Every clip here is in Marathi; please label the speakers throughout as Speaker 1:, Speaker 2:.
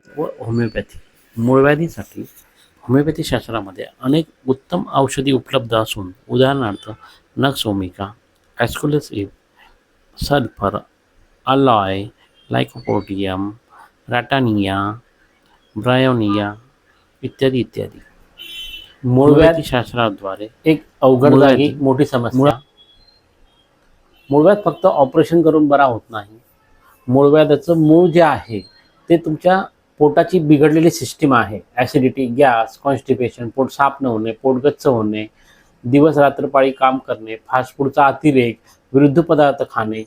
Speaker 1: व होमिओपॅथी. मूळव्याधीसाठी होमिओपॅथी शास्त्रामध्ये अनेक उत्तम औषधी उपलब्ध असून उदाहरणार्थ nux vomica, ॲस्कुलस sulphur, alloy, lycopodium, रॅटानिया, bryonia इत्यादी इत्यादी.
Speaker 2: मूळव्याध
Speaker 1: होमिओपॅथी शास्त्राद्वारे
Speaker 2: एक अवघड जागी
Speaker 1: मूळव्याधी
Speaker 2: मोठी समस्या. मूळव्याध फक्त ऑपरेशन करून बरा होत नाही. मूळव्याधाचं मूळ जे आहे ते तुमच्या पोटाची बिघडलेली सिस्टीम आहे. ॲसिडिटी, गॅस, कॉन्स्टिपेशन, पोट साफ न होणे, पोट गच्च होणे, दिवस रात्रपाळी काम करणे, फास्ट फूडचा अतिरेक, विरुद्ध पदार्थ खाणे,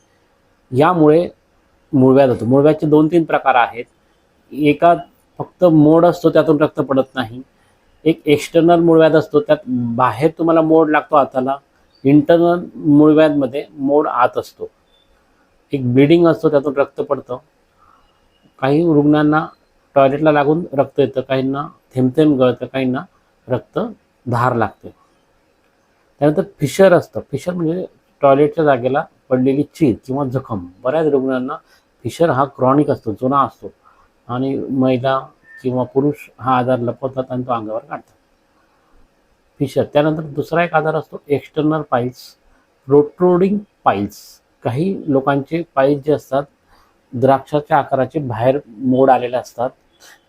Speaker 2: यामुळे मूळव्याध होतो. मूळव्याधचे 2-3 प्रकार आहेत. एका फक्त मोड असतो, त्यातून रक्त पडत नाही. एक एक्सटर्नल मूळव्याध असतो, त्यात बाहेर तुम्हाला मोड लागतो हाताला. इंटरनल मूळव्याधमध्ये मोड आत असतो. एक ब्लिडिंग असतो, त्यातून रक्त पडतं. काही रुग्णांना टॉयलेटला लागून रक्त येतं, काहींना थेंब गळतं, काहींना रक्त धार लागते. त्यानंतर फिशर असतं. फिशर म्हणजे टॉयलेटच्या जागेला पडलेली चीर किंवा जखम. बऱ्याच रुग्णांना फिशर हा क्रॉनिक असतो, जुना असतो आणि महिला किंवा पुरुष हा आजार लपवतात आणि तो अंगावर काढतात. फिशर. त्यानंतर दुसरा एक आजार असतो एक्सटर्नल पाईल्स, प्रोट्रुडिंग पाईल्स. काही लोकांचे पाईल्स जे असतात द्राक्षाच्या आकाराचे बाहेर मोड आलेले असतात,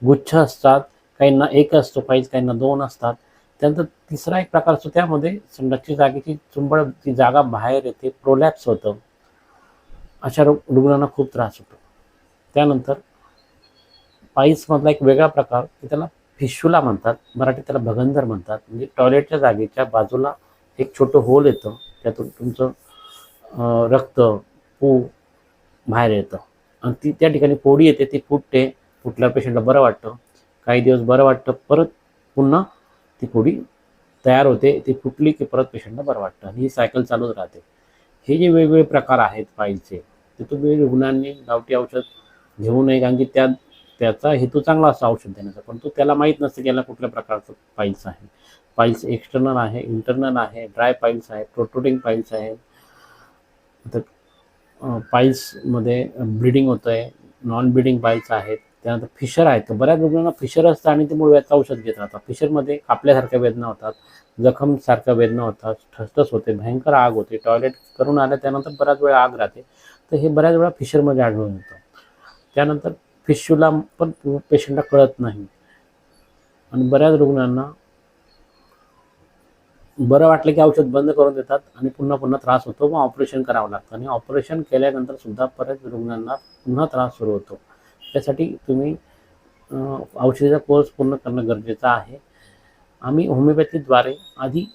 Speaker 2: गुच्छ असतात. काहींना एक असतो पाईल्स, काहींना 2 असतात. त्यानंतर तिसरा एक प्रकार असतो, त्यामध्ये संडासची जागेची चुंबळची जागा बाहेर येते, प्रोलॅप्स होतं. अशा रुग्णांना खूप त्रास होतो. त्यानंतर पाईल्समधला एक वेगळा प्रकार त्याला फिशुला म्हणतात, मराठीत त्याला भगंदर म्हणतात. म्हणजे टॉयलेटच्या जागेच्या बाजूला एक छोटं होल येतं, त्यातून तुमचं रक्त पू बाहेर येतं आणि ती त्या ठिकाणी फोडी येते, ती फुटते. फुटल्यावर पेशंटला बरं वाटतं, काही दिवस बरं वाटतं, परत पुन्हा ती फोडी तयार होते, ती फुटली की परत पेशंटला बरं वाटतं आणि ही सायकल चालूच राहते. हे जे वेगवेगळे प्रकार आहेत पाईल्सचे, ते तुम्ही रुग्णांनी गावठी औषध घेऊ नये, कारण की त्याचा हेतू चांगला असतो औषध देण्याचा, परंतु त्याला माहीत नसतं की याला कुठल्या प्रकारचं पाईल्स आहे. पाईल्स एक्सटर्नल आहे, इंटरनल आहे, ड्राय पाईल्स आहे, प्रोट्रुडिंग पाईल्स आहे. तर पाईल्समध्ये ब्लिडिंग होतं आहे, नॉन ब्लिडिंग पाईल्स आहेत. त्यानंतर फिशर आहेत. बऱ्याच रुग्णांना फिशर असतं आणि ते मूळव्याधचं औषध घेत राहतात. फिशरमध्ये कापल्यासारख्या वेदना होतात, जखमसारख्या वेदना होतात, ठसठस होते, भयंकर आग होते, टॉयलेट करून आल्या त्यानंतर बऱ्याच वेळा आग राहते. तर हे बऱ्याच वेळा फिशरमध्ये आढळून येतं. त्यानंतर फिशुला पण पेशंटला कळत नाही आणि बऱ्याच रुग्णांना बरं वाटलं की औषध बंद करून देतात आणि पुन्हा पुन्हा त्रास होतो, मग ऑपरेशन करावं लागतं आणि ऑपरेशन केल्यानंतर सुद्धा बऱ्याच रुग्णांना पुन्हा त्रास सुरू होतो. त्यासाठी तुम्ही औषधाचा कोर्स पूर्ण करणं गरजेचं आहे. आम्ही होमिओपॅथीद्वारे आधी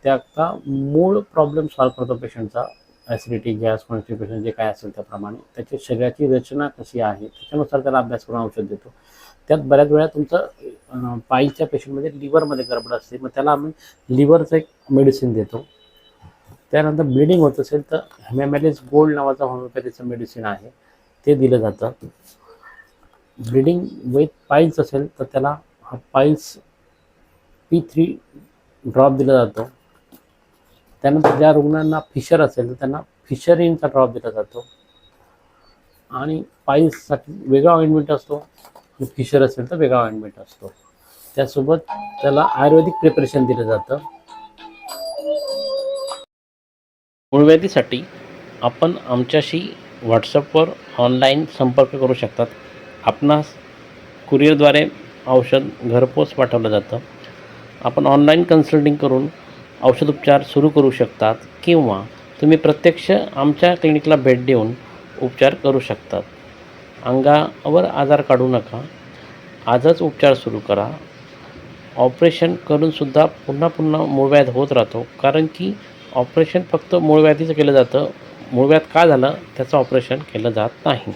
Speaker 2: त्याचा मूळ प्रॉब्लेम सॉल्व्ह करतो पेशंटचा. ॲसिडिटी, गॅस, कॉन्स्टिपेशन जे काय असेल त्याप्रमाणे त्याची शरीराची रचना कशी आहे त्याच्यानुसार त्याला अभ्यास करून औषध देतो. त्यात बऱ्याच वेळा तुमचं पाईलच्या पेशंटमध्ये लिव्हरमध्ये गडबड असते, मग त्याला आम्ही लिव्हरचं एक मेडिसिन देतो. त्यानंतर ब्लिडिंग होत असेल तर हेमॅमॅलिस गोल्ड नावाचं होमिओपॅथीचं मेडिसिन आहे, ते दिलं जातं. ब्लिडिंग विथ पाईल्स असेल तर त्याला हा पाईल्स P3 ड्रॉप दिला जातो. त्यानंतर ज्या रुग्णांना फिशर असेल तर त्यांना फिशरिनचा ड्रॉप दिला जातो आणि पाईल्ससाठी वेगळा ऑइंटमेंट असतो आणि फिशर असेल तर वेगळा ऑइंटमेंट असतो. त्यासोबत त्याला आयुर्वेदिक प्रिपरेशन दिलं जातं.
Speaker 1: मूळव्याधीसाठी आपण आमच्याशी व्हॉट्सअपवर ऑनलाईन संपर्क करू शकतात. आपणास कुरिअरद्वारे औषध घरपोच पाठवलं जातं. आपण ऑनलाईन कन्सल्टिंग करून औषधोपचार सुरू करू शकतात किंवा तुम्ही प्रत्यक्ष आमच्या क्लिनिकला भेट देऊन उपचार करू शकतात. अंगावर आजार काढू नका, आजच उपचार सुरू करा. ऑपरेशन करूनसुद्धा पुन्हा पुन्हा मूळव्याध होत राहतो, कारण की ऑपरेशन फक्त मूळव्याधीचं केलं जातं. मूळव्याध का झालं त्याचं ऑपरेशन केलं जात नाही.